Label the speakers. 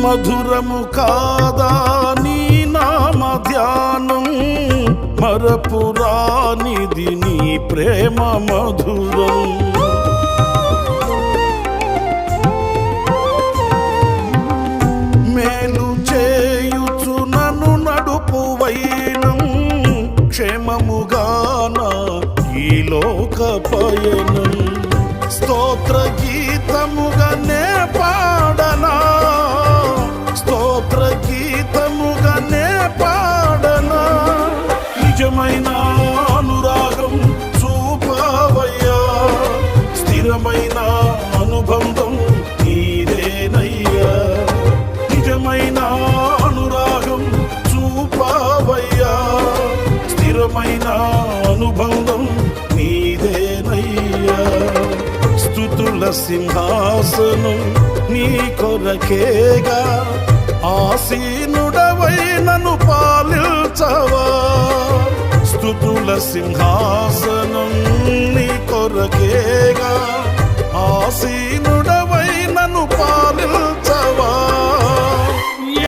Speaker 1: మధురము కాదా నీ నామ ధ్యానం, మరపురానిది నీ ప్రేమ మధురం. మేలు చేయుచు నన్ను నడుపువైనం, క్షేమముగాన ఈ లోక పయనం. స్తోత్ర గీతముగానే పాడనా, స్తోత్ర గీతముగానే పాడనా. నిజమైన అనురాగం చూపవయ్యా, స్థిరమైన అనుబంధం నీదేనయ్యా. నిజమైన అనురాగం చూపవయ్యా, స్థిరమైన అనుబంధం నీదేనయ్యా. స్తుతుల సింహాసనం నీ కొరకేగా, ఆసీనుడవై నన్ను పాలించవా. స్తుతుల సింహాసనం నీ కొరకేగా, ఆసీను